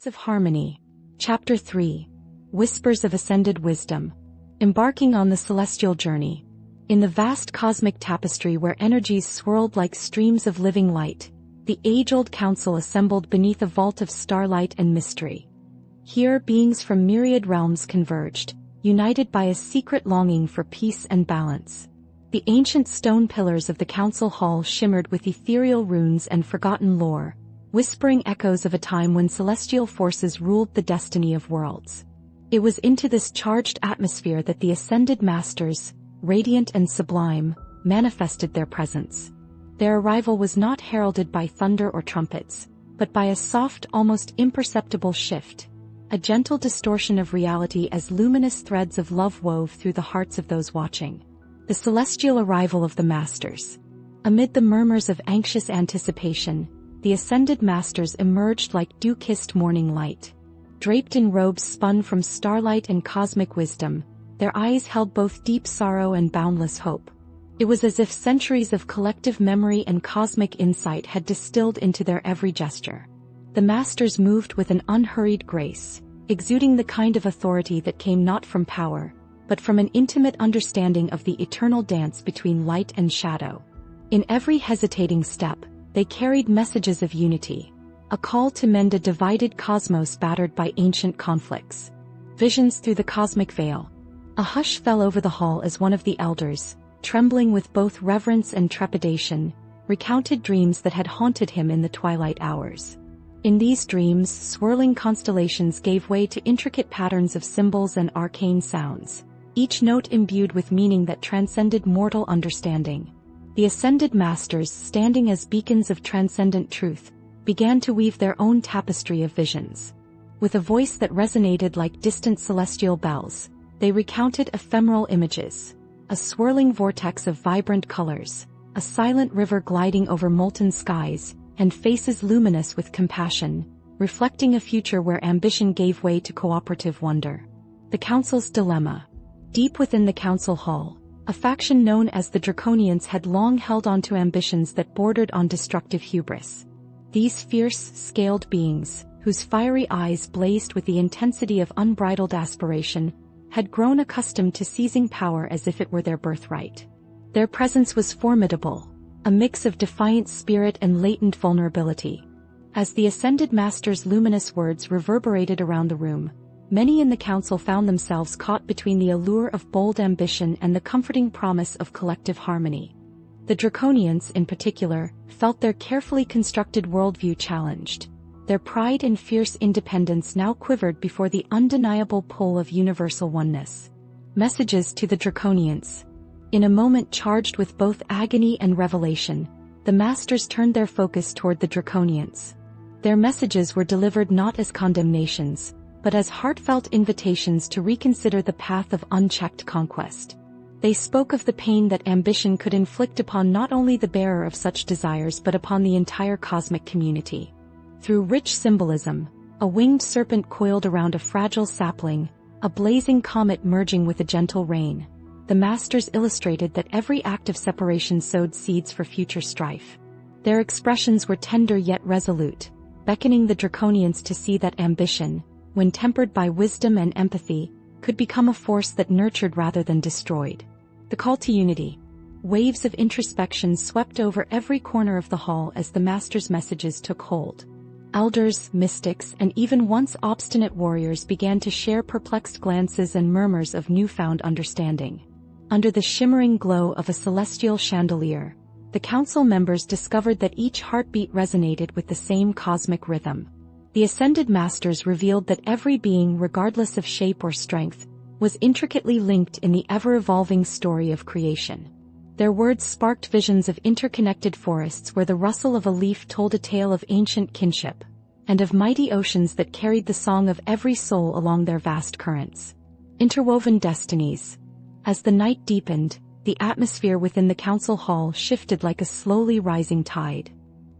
of Harmony. Chapter 3. Whispers of Ascended Wisdom. Embarking on the celestial journey. In the vast cosmic tapestry where energies swirled like streams of living light, the age-old council assembled beneath a vault of starlight and mystery. Here beings from myriad realms converged, united by a secret longing for peace and balance. The ancient stone pillars of the council hall shimmered with ethereal runes and forgotten lore, whispering echoes of a time when celestial forces ruled the destiny of worlds. It was into this charged atmosphere that the ascended masters, radiant and sublime, manifested their presence. Their arrival was not heralded by thunder or trumpets, but by a soft, almost imperceptible shift, a gentle distortion of reality as luminous threads of love wove through the hearts of those watching. The celestial arrival of the masters. Amid the murmurs of anxious anticipation, the ascended masters emerged like dew-kissed morning light. Draped in robes spun from starlight and cosmic wisdom, their eyes held both deep sorrow and boundless hope. It was as if centuries of collective memory and cosmic insight had distilled into their every gesture. The masters moved with an unhurried grace, exuding the kind of authority that came not from power, but from an intimate understanding of the eternal dance between light and shadow. In every hesitating step, they carried messages of unity, a call to mend a divided cosmos battered by ancient conflicts. Visions through the cosmic veil. A hush fell over the hall as one of the elders, trembling with both reverence and trepidation, recounted dreams that had haunted him in the twilight hours. In these dreams, swirling constellations gave way to intricate patterns of symbols and arcane sounds, each note imbued with meaning that transcended mortal understanding. The ascended masters, standing as beacons of transcendent truth, began to weave their own tapestry of visions. With a voice that resonated like distant celestial bells, they recounted ephemeral images, a swirling vortex of vibrant colors, a silent river gliding over molten skies, and faces luminous with compassion, reflecting a future where ambition gave way to cooperative wonder. The council's dilemma. Deep within the council hall, a faction known as the Draconians had long held on to ambitions that bordered on destructive hubris. These fierce, scaled beings, whose fiery eyes blazed with the intensity of unbridled aspiration, had grown accustomed to seizing power as if it were their birthright. Their presence was formidable, a mix of defiant spirit and latent vulnerability. As the ascended master's luminous words reverberated around the room, many in the council found themselves caught between the allure of bold ambition and the comforting promise of collective harmony. The Draconians, in particular, felt their carefully constructed worldview challenged. Their pride and fierce independence now quivered before the undeniable pull of universal oneness. Messages to the Draconians. In a moment charged with both agony and revelation, the masters turned their focus toward the Draconians. Their messages were delivered not as condemnations, but as heartfelt invitations to reconsider the path of unchecked conquest. They spoke of the pain that ambition could inflict upon not only the bearer of such desires but upon the entire cosmic community. Through rich symbolism, a winged serpent coiled around a fragile sapling, a blazing comet merging with a gentle rain, the masters illustrated that every act of separation sowed seeds for future strife. Their expressions were tender yet resolute, beckoning the Draconians to see that ambition, when tempered by wisdom and empathy, could become a force that nurtured rather than destroyed. The call to unity. Waves of introspection swept over every corner of the hall as the masters' messages took hold. Elders, mystics, and even once obstinate warriors began to share perplexed glances and murmurs of newfound understanding. Under the shimmering glow of a celestial chandelier, the council members discovered that each heartbeat resonated with the same cosmic rhythm. The ascended masters revealed that every being, regardless of shape or strength, was intricately linked in the ever-evolving story of creation. Their words sparked visions of interconnected forests where the rustle of a leaf told a tale of ancient kinship, and of mighty oceans that carried the song of every soul along their vast currents. Interwoven destinies. As the night deepened, the atmosphere within the council hall shifted like a slowly rising tide.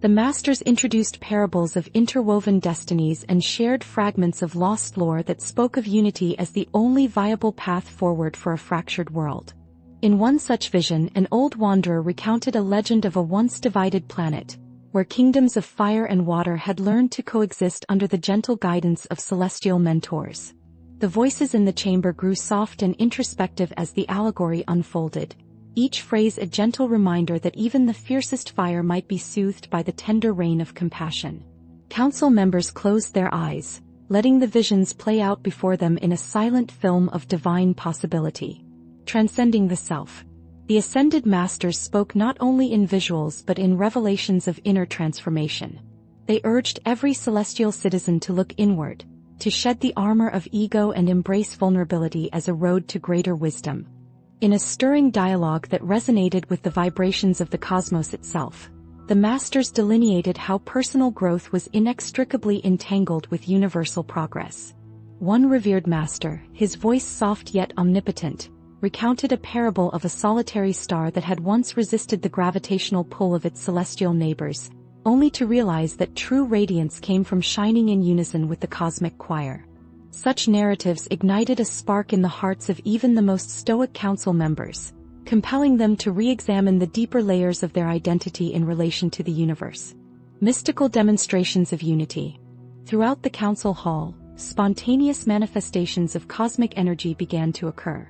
The masters introduced parables of interwoven destinies and shared fragments of lost lore that spoke of unity as the only viable path forward for a fractured world. In one such vision, an old wanderer recounted a legend of a once divided planet, where kingdoms of fire and water had learned to coexist under the gentle guidance of celestial mentors. The voices in the chamber grew soft and introspective as the allegory unfolded, each phrase a gentle reminder that even the fiercest fire might be soothed by the tender rain of compassion. Council members closed their eyes, letting the visions play out before them in a silent film of divine possibility. Transcending the self. The ascended masters spoke not only in visuals but in revelations of inner transformation. They urged every celestial citizen to look inward, to shed the armor of ego and embrace vulnerability as a road to greater wisdom. In a stirring dialogue that resonated with the vibrations of the cosmos itself, the masters delineated how personal growth was inextricably entangled with universal progress. One revered master, his voice soft yet omnipotent, recounted a parable of a solitary star that had once resisted the gravitational pull of its celestial neighbors, only to realize that true radiance came from shining in unison with the cosmic choir. Such narratives ignited a spark in the hearts of even the most stoic council members, compelling them to re-examine the deeper layers of their identity in relation to the universe. Mystical demonstrations of unity. Throughout the council hall, spontaneous manifestations of cosmic energy began to occur.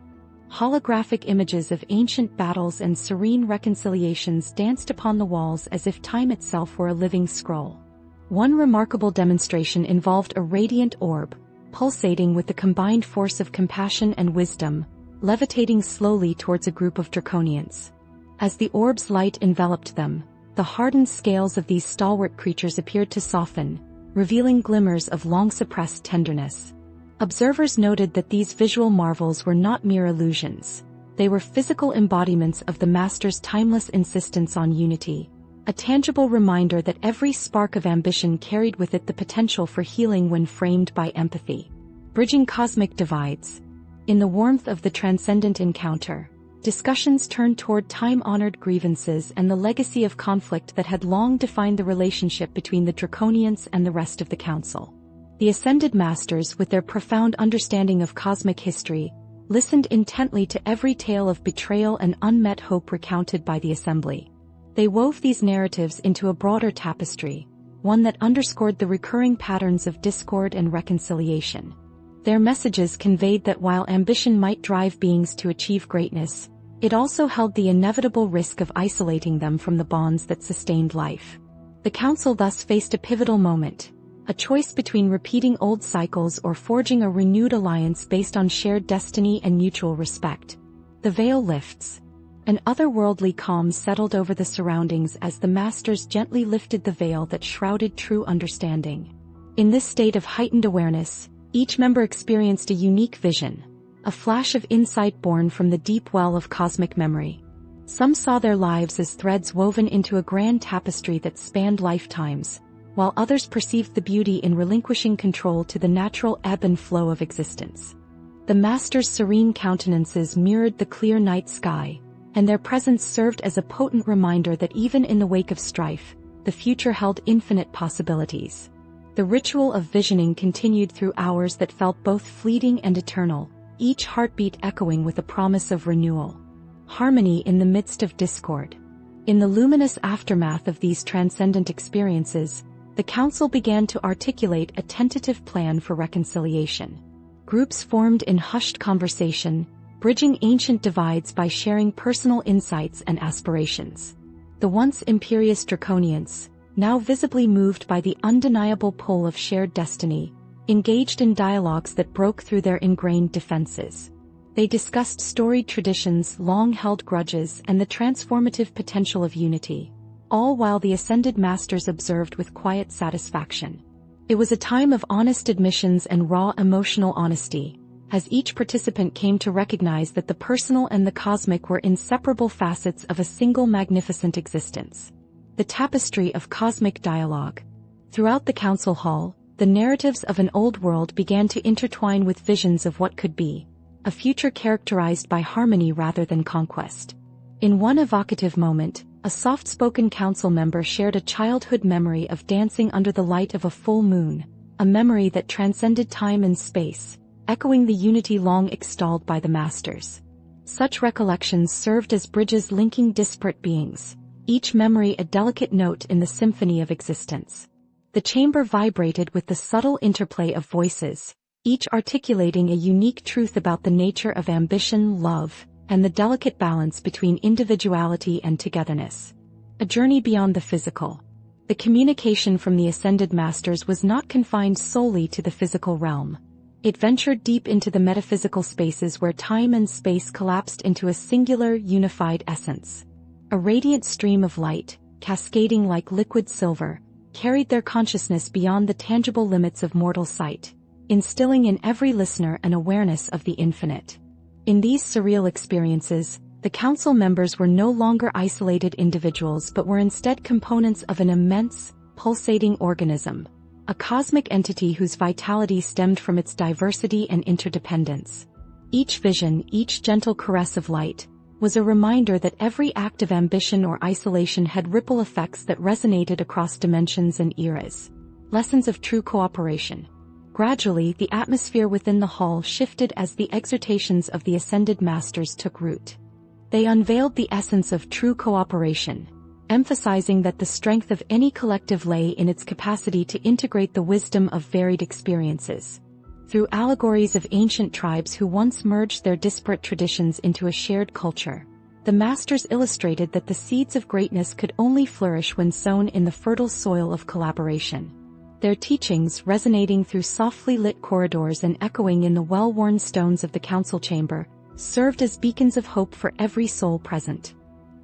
Holographic images of ancient battles and serene reconciliations danced upon the walls as if time itself were a living scroll. One remarkable demonstration involved a radiant orb, pulsating with the combined force of compassion and wisdom, levitating slowly towards a group of draconians. As the orb's light enveloped them, the hardened scales of these stalwart creatures appeared to soften, revealing glimmers of long-suppressed tenderness. Observers noted that these visual marvels were not mere illusions. They were physical embodiments of the master's timeless insistence on unity, a tangible reminder that every spark of ambition carried with it the potential for healing when framed by empathy. Bridging cosmic divides. In the warmth of the transcendent encounter, discussions turned toward time-honored grievances and the legacy of conflict that had long defined the relationship between the draconians and the rest of the council. The ascended masters, with their profound understanding of cosmic history, listened intently to every tale of betrayal and unmet hope recounted by the assembly. They wove these narratives into a broader tapestry, one that underscored the recurring patterns of discord and reconciliation. Their messages conveyed that while ambition might drive beings to achieve greatness, it also held the inevitable risk of isolating them from the bonds that sustained life. The council thus faced a pivotal moment, a choice between repeating old cycles or forging a renewed alliance based on shared destiny and mutual respect. The veil lifts. An otherworldly calm settled over the surroundings as the masters gently lifted the veil that shrouded true understanding. In this state of heightened awareness, each member experienced a unique vision, a flash of insight born from the deep well of cosmic memory. Some saw their lives as threads woven into a grand tapestry that spanned lifetimes, while others perceived the beauty in relinquishing control to the natural ebb and flow of existence. The masters' serene countenances mirrored the clear night sky, and their presence served as a potent reminder that even in the wake of strife, the future held infinite possibilities. The ritual of visioning continued through hours that felt both fleeting and eternal, each heartbeat echoing with a promise of renewal. Harmony in the midst of discord. In the luminous aftermath of these transcendent experiences, the council began to articulate a tentative plan for reconciliation. Groups formed in hushed conversation, bridging ancient divides by sharing personal insights and aspirations. The once imperious draconians, now visibly moved by the undeniable pull of shared destiny, engaged in dialogues that broke through their ingrained defenses. They discussed storied traditions, long-held grudges, and the transformative potential of unity, all while the ascended masters observed with quiet satisfaction. It was a time of honest admissions and raw emotional honesty, as each participant came to recognize that the personal and the cosmic were inseparable facets of a single magnificent existence. The tapestry of cosmic dialogue. Throughout the council hall, the narratives of an old world began to intertwine with visions of what could be, a future characterized by harmony rather than conquest. In one evocative moment, a soft-spoken council member shared a childhood memory of dancing under the light of a full moon, a memory that transcended time and space, echoing the unity long extolled by the masters. Such recollections served as bridges linking disparate beings, each memory a delicate note in the symphony of existence. The chamber vibrated with the subtle interplay of voices, each articulating a unique truth about the nature of ambition, love, and the delicate balance between individuality and togetherness. A journey beyond the physical. The communication from the ascended masters was not confined solely to the physical realm. It ventured deep into the metaphysical spaces where time and space collapsed into a singular, unified essence. A radiant stream of light, cascading like liquid silver, carried their consciousness beyond the tangible limits of mortal sight, instilling in every listener an awareness of the infinite. In these surreal experiences, the council members were no longer isolated individuals but were instead components of an immense, pulsating organism, a cosmic entity whose vitality stemmed from its diversity and interdependence. Each vision, each gentle caress of light, was a reminder that every act of ambition or isolation had ripple effects that resonated across dimensions and eras. Lessons of true cooperation. Gradually, the atmosphere within the hall shifted as the exhortations of the ascended masters took root. They unveiled the essence of true cooperation, emphasizing that the strength of any collective lay in its capacity to integrate the wisdom of varied experiences. Through allegories of ancient tribes who once merged their disparate traditions into a shared culture, the masters illustrated that the seeds of greatness could only flourish when sown in the fertile soil of collaboration. Their teachings, resonating through softly lit corridors and echoing in the well-worn stones of the council chamber, served as beacons of hope for every soul present.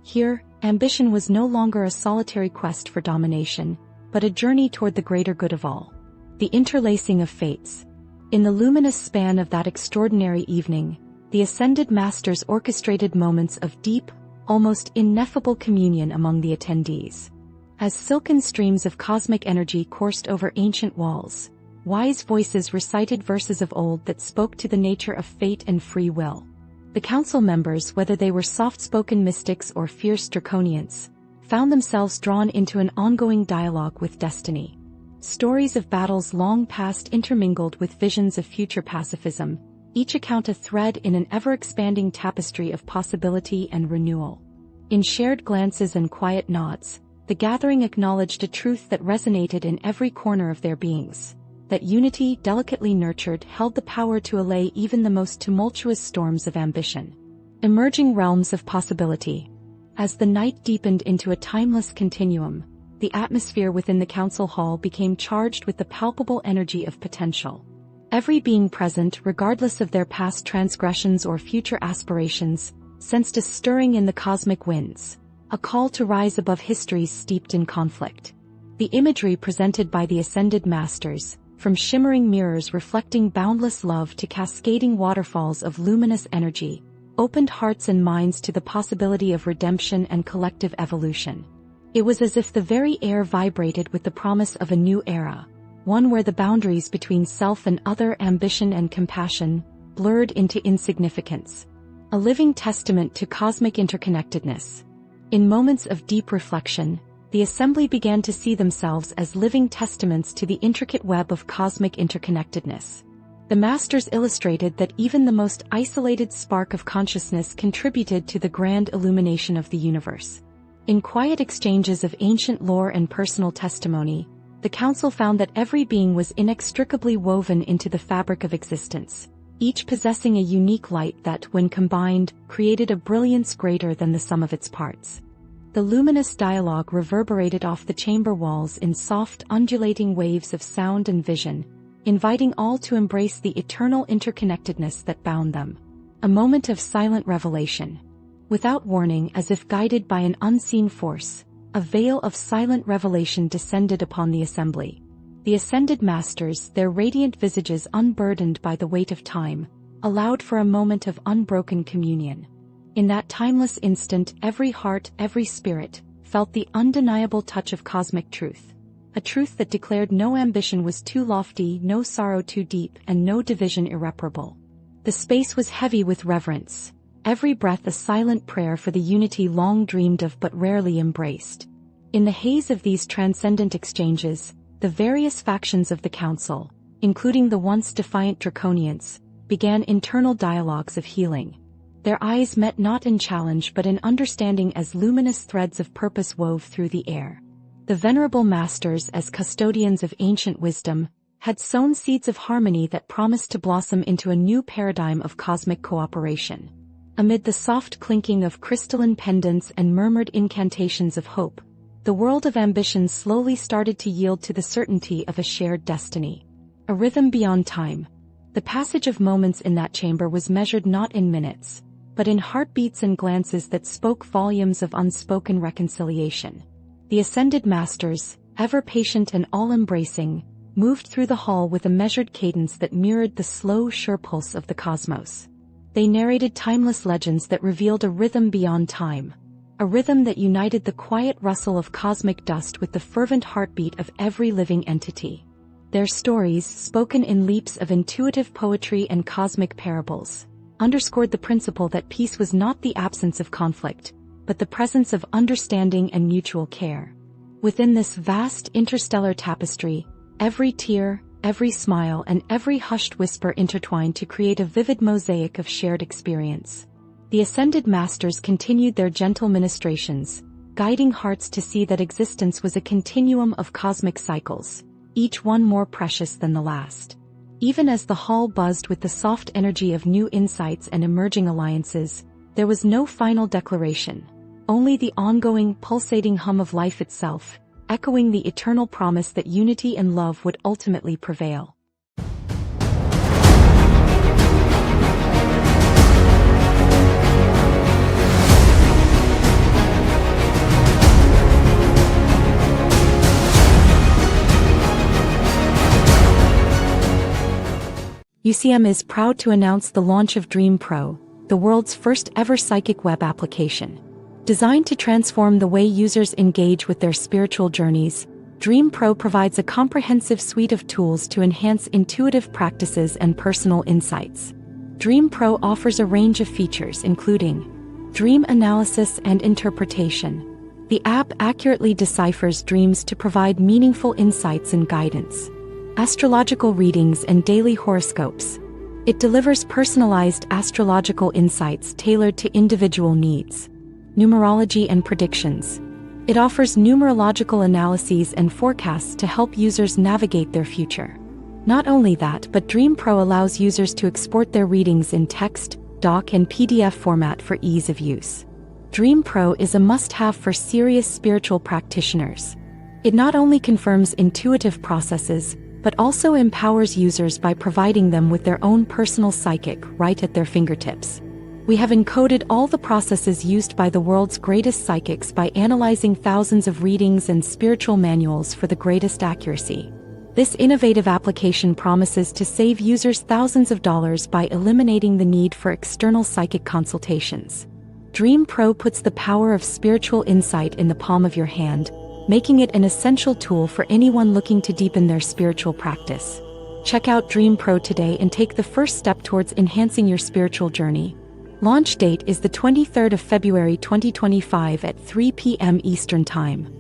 Here, ambition was no longer a solitary quest for domination, but a journey toward the greater good of all. The interlacing of fates. In the luminous span of that extraordinary evening, the ascended masters orchestrated moments of deep, almost ineffable communion among the attendees. As silken streams of cosmic energy coursed over ancient walls, wise voices recited verses of old that spoke to the nature of fate and free will. The council members, whether they were soft-spoken mystics or fierce draconians, found themselves drawn into an ongoing dialogue with destiny. Stories of battles long past intermingled with visions of future pacifism, each account a thread in an ever-expanding tapestry of possibility and renewal. In shared glances and quiet nods, the gathering acknowledged a truth that resonated in every corner of their beings. That unity, delicately nurtured, held the power to allay even the most tumultuous storms of ambition. Emerging realms of possibility. As the night deepened into a timeless continuum, the atmosphere within the council hall became charged with the palpable energy of potential. Every being present, regardless of their past transgressions or future aspirations, sensed a stirring in the cosmic winds, a call to rise above histories steeped in conflict. The imagery presented by the ascended masters, from shimmering mirrors reflecting boundless love to cascading waterfalls of luminous energy, opened hearts and minds to the possibility of redemption and collective evolution. It was as if the very air vibrated with the promise of a new era, one where the boundaries between self and other, ambition and compassion, blurred into insignificance. A living testament to cosmic interconnectedness. In moments of deep reflection, the assembly began to see themselves as living testaments to the intricate web of cosmic interconnectedness. The masters illustrated that even the most isolated spark of consciousness contributed to the grand illumination of the universe. In quiet exchanges of ancient lore and personal testimony, the council found that every being was inextricably woven into the fabric of existence, each possessing a unique light that, when combined, created a brilliance greater than the sum of its parts. The luminous dialogue reverberated off the chamber walls in soft, undulating waves of sound and vision, inviting all to embrace the eternal interconnectedness that bound them. A moment of silent revelation. Without warning, as if guided by an unseen force, a veil of silent revelation descended upon the assembly. The ascended masters, their radiant visages unburdened by the weight of time, allowed for a moment of unbroken communion. In that timeless instant, every heart, every spirit, felt the undeniable touch of cosmic truth. A truth that declared no ambition was too lofty, no sorrow too deep, and no division irreparable. The space was heavy with reverence, every breath a silent prayer for the unity long dreamed of but rarely embraced. In the haze of these transcendent exchanges, the various factions of the council, including the once defiant draconians, began internal dialogues of healing. Their eyes met not in challenge but in understanding as luminous threads of purpose wove through the air. The venerable masters, as custodians of ancient wisdom, had sown seeds of harmony that promised to blossom into a new paradigm of cosmic cooperation. Amid the soft clinking of crystalline pendants and murmured incantations of hope, the world of ambition slowly started to yield to the certainty of a shared destiny. A rhythm beyond time. The passage of moments in that chamber was measured not in minutes, but in heartbeats and glances that spoke volumes of unspoken reconciliation. The ascended masters, ever patient and all-embracing, moved through the hall with a measured cadence that mirrored the slow, sure pulse of the cosmos. They narrated timeless legends that revealed a rhythm beyond time, a rhythm that united the quiet rustle of cosmic dust with the fervent heartbeat of every living entity. Their stories, spoken in leaps of intuitive poetry and cosmic parables, underscored the principle that peace was not the absence of conflict, but the presence of understanding and mutual care. Within this vast interstellar tapestry, every tear, every smile, and every hushed whisper intertwined to create a vivid mosaic of shared experience. The ascended masters continued their gentle ministrations, guiding hearts to see that existence was a continuum of cosmic cycles, each one more precious than the last. Even as the hall buzzed with the soft energy of new insights and emerging alliances, there was no final declaration, only the ongoing, pulsating hum of life itself, echoing the eternal promise that unity and love would ultimately prevail. UCM is proud to announce the launch of Dream Pro, the world's first ever psychic web application. Designed to transform the way users engage with their spiritual journeys, Dream Pro provides a comprehensive suite of tools to enhance intuitive practices and personal insights. Dream Pro offers a range of features including dream analysis and interpretation. The app accurately deciphers dreams to provide meaningful insights and guidance. Astrological readings and daily horoscopes. It delivers personalized astrological insights tailored to individual needs. Numerology and predictions. It offers numerological analyses and forecasts to help users navigate their future. Not only that, but Dream Pro allows users to export their readings in text, doc, and PDF format for ease of use. Dream Pro is a must-have for serious spiritual practitioners. It not only confirms intuitive processes, but also empowers users by providing them with their own personal psychic right at their fingertips. We have encoded all the processes used by the world's greatest psychics by analyzing thousands of readings and spiritual manuals for the greatest accuracy. This innovative application promises to save users thousands of dollars by eliminating the need for external psychic consultations. Dream Pro puts the power of spiritual insight in the palm of your hand, making it an essential tool for anyone looking to deepen their spiritual practice. Check out Dream Pro today and take the first step towards enhancing your spiritual journey. Launch date is the 23rd of February 2025 at 3 p.m. Eastern Time.